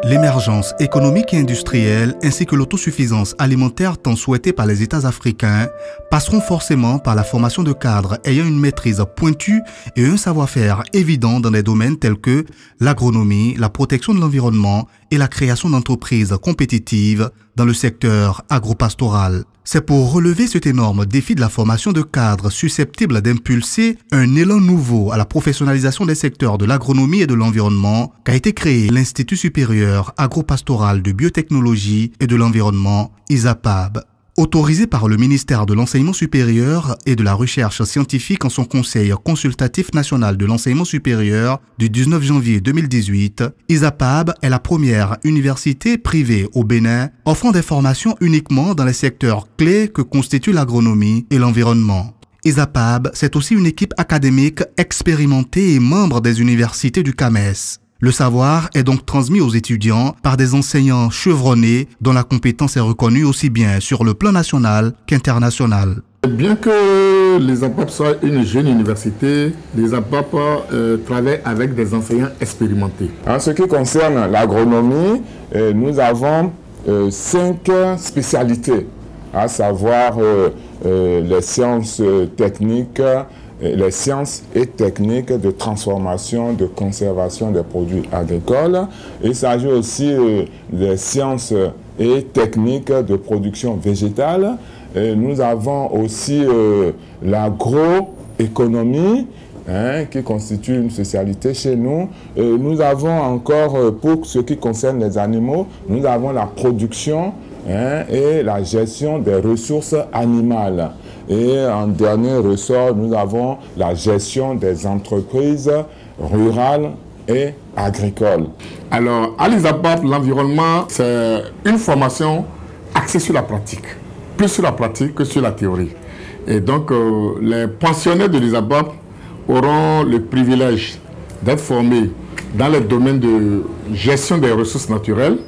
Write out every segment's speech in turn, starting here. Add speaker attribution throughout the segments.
Speaker 1: L'émergence économique et industrielle ainsi que l'autosuffisance alimentaire tant souhaitée par les États africains passeront forcément par la formation de cadres ayant une maîtrise pointue et un savoir-faire évident dans des domaines tels que l'agronomie, la protection de l'environnement et la création d'entreprises compétitives dans le secteur agropastoral. C'est pour relever cet énorme défi de la formation de cadres susceptible d'impulser un élan nouveau à la professionnalisation des secteurs de l'agronomie et de l'environnement qu'a été créé l'Institut supérieur agropastoral de biotechnologie et de l'environnement, ISAPAB. Autorisé par le ministère de l'Enseignement supérieur et de la Recherche scientifique en son Conseil consultatif national de l'enseignement supérieur du 19 janvier 2018, ISAPAB est la première université privée au Bénin offrant des formations uniquement dans les secteurs clés que constituent l'agronomie et l'environnement. ISAPAB, c'est aussi une équipe académique expérimentée et membre des universités du CAMES. Le savoir est donc transmis aux étudiants par des enseignants chevronnés dont la compétence est reconnue aussi bien sur le plan national qu'international.
Speaker 2: Bien que l'ISAPAB soit une jeune université, l'ISAPAB travaille avec des enseignants expérimentés.
Speaker 3: En ce qui concerne l'agronomie, nous avons 5 spécialités, à savoir les sciences techniques, les sciences et techniques de transformation, de conservation des produits agricoles. Il s'agit aussi des sciences et techniques de production végétale. Nous avons aussi l'agroéconomie, qui constitue une spécialité chez nous. Nous avons encore, pour ce qui concerne les animaux, nous avons la production et la gestion des ressources animales. Et en dernier ressort, nous avons la gestion des entreprises rurales et agricoles.
Speaker 2: Alors, à l'ISAPAB, l'environnement, c'est une formation axée sur la pratique, plus sur la pratique que sur la théorie. Et donc, les pensionnaires de l'ISAPAB auront le privilège d'être formés dans les domaines de gestion des ressources naturelles,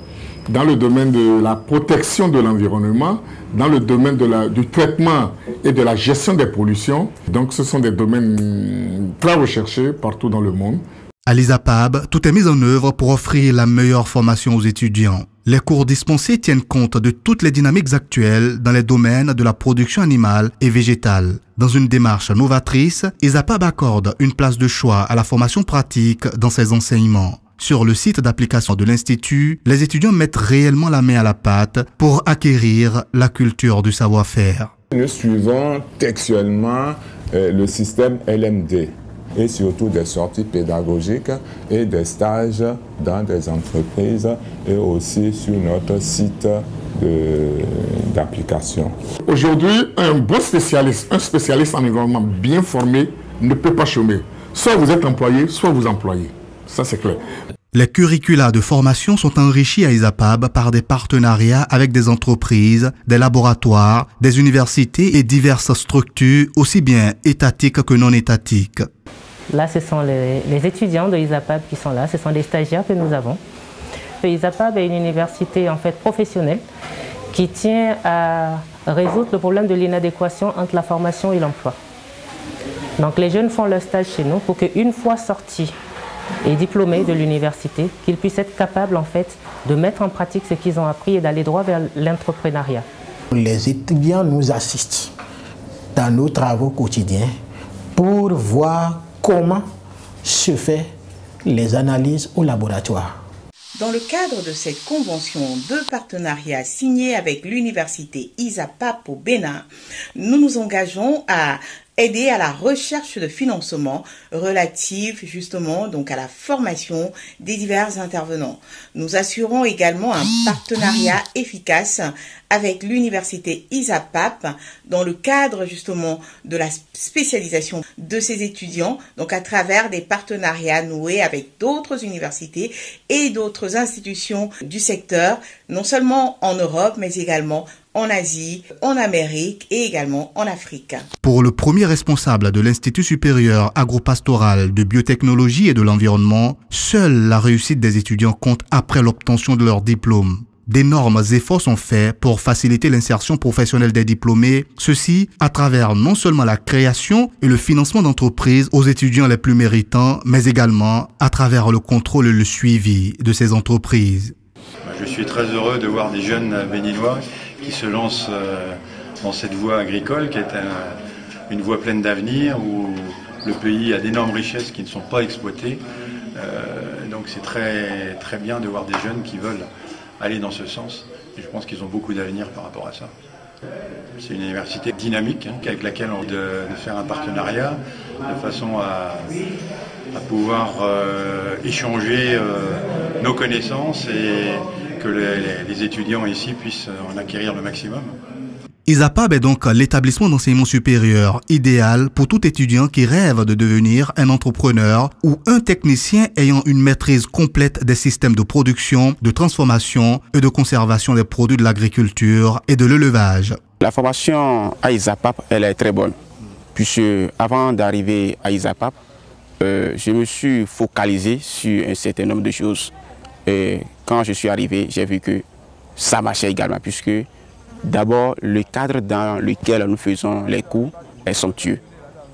Speaker 2: dans le domaine de la protection de l'environnement, dans le domaine du traitement et de la gestion des pollutions. Donc ce sont des domaines très recherchés partout dans le monde.
Speaker 1: À l'ISAPAB, tout est mis en œuvre pour offrir la meilleure formation aux étudiants. Les cours dispensés tiennent compte de toutes les dynamiques actuelles dans les domaines de la production animale et végétale. Dans une démarche novatrice, ISAPAB accorde une place de choix à la formation pratique dans ses enseignements. Sur le site d'application de l'Institut, les étudiants mettent réellement la main à la pâte pour acquérir la culture du savoir-faire.
Speaker 3: Nous suivons textuellement le système LMD et surtout des sorties pédagogiques et des stages dans des entreprises et aussi sur notre site d'application.
Speaker 2: Aujourd'hui, un bon spécialiste, un spécialiste en environnement bien formé ne peut pas chômer. Soit vous êtes employé, soit vous employez. Ça, c'est clair.
Speaker 1: Les curricula de formation sont enrichis à ISAPAB par des partenariats avec des entreprises, des laboratoires, des universités et diverses structures, aussi bien étatiques que non étatiques.
Speaker 4: Là, ce sont les étudiants de ISAPAB qui sont là, ce sont des stagiaires que nous avons. ISAPAB est une université en fait professionnelle qui tient à résoudre le problème de l'inadéquation entre la formation et l'emploi. Donc les jeunes font leur stage chez nous pour qu'une fois sortis et diplômés de l'université, qu'ils puissent être capables en fait de mettre en pratique ce qu'ils ont appris et d'aller droit vers l'entrepreneuriat.
Speaker 5: Les étudiants nous assistent dans nos travaux quotidiens pour voir comment se font les analyses au laboratoire.
Speaker 6: Dans le cadre de cette convention de partenariat signée avec l'université ISAPAB au Bénin, nous nous engageons à aider à la recherche de financement relative justement donc à la formation des divers intervenants. Nous assurons également un partenariat efficace avec l'université ISAPAB dans le cadre justement de la spécialisation de ces étudiants, donc à travers des partenariats noués avec d'autres universités et d'autres institutions du secteur, non seulement en Europe mais également en Asie, en Amérique et également en Afrique.
Speaker 1: Pour le premier responsable de l'Institut supérieur agropastoral de biotechnologie et de l'environnement, seule la réussite des étudiants compte après l'obtention de leur diplôme. D'énormes efforts sont faits pour faciliter l'insertion professionnelle des diplômés, ceci à travers non seulement la création et le financement d'entreprises aux étudiants les plus méritants, mais également à travers le contrôle et le suivi de ces entreprises.
Speaker 7: je suis très heureux de voir des jeunes béninois qui se lancent dans cette voie agricole qui est une voie pleine d'avenir où le pays a d'énormes richesses qui ne sont pas exploitées. Donc c'est très bien de voir des jeunes qui veulent aller dans ce sens. Et je pense qu'ils ont beaucoup d'avenir par rapport à ça. C'est une université dynamique avec laquelle on de faire un partenariat de façon à pouvoir échanger nos connaissances et que les étudiants ici puissent en acquérir le maximum.
Speaker 1: ISAPAB est donc l'établissement d'enseignement supérieur idéal pour tout étudiant qui rêve de devenir un entrepreneur ou un technicien ayant une maîtrise complète des systèmes de production, de transformation et de conservation des produits de l'agriculture et de l'élevage.
Speaker 8: La formation à ISAPAB, elle est très bonne, puisque avant d'arriver à ISAPAB, je me suis focalisé sur un certain nombre de choses. Et quand je suis arrivé, j'ai vu que ça marchait également, puisque d'abord, le cadre dans lequel nous faisons les cours est somptueux.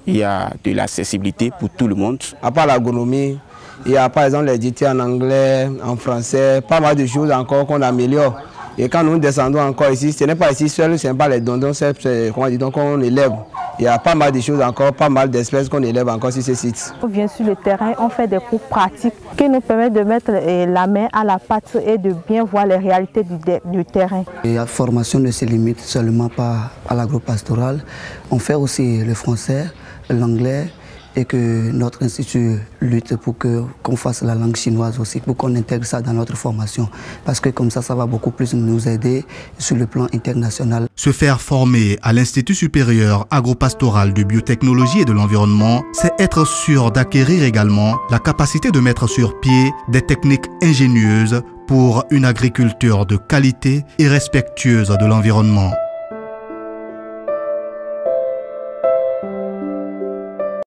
Speaker 8: Il y a de l'accessibilité pour tout le monde.
Speaker 9: À part l'agronomie, il y a par exemple les dictées en anglais, en français, pas mal de choses encore qu'on améliore. Et quand nous descendons encore ici, ce n'est pas ici seul, ce n'est pas les dondons, c'est qu'on élève. Il y a pas mal de choses encore, pas mal d'espèces qu'on élève encore sur ces sites.
Speaker 10: On vient sur le terrain, on fait des cours pratiques qui nous permettent de mettre la main à la pâte et de bien voir les réalités du terrain.
Speaker 11: Et la formation ne se limite seulement pas à l'agro-pastoral. On fait aussi le français, l'anglais et que notre institut lutte pour qu'on fasse la langue chinoise aussi, pour qu'on intègre ça dans notre formation. Parce que comme ça va beaucoup plus nous aider sur le plan international.
Speaker 1: Se faire former à l'Institut supérieur agropastoral de biotechnologie et de l'environnement, c'est être sûr d'acquérir également la capacité de mettre sur pied des techniques ingénieuses pour une agriculture de qualité et respectueuse de l'environnement.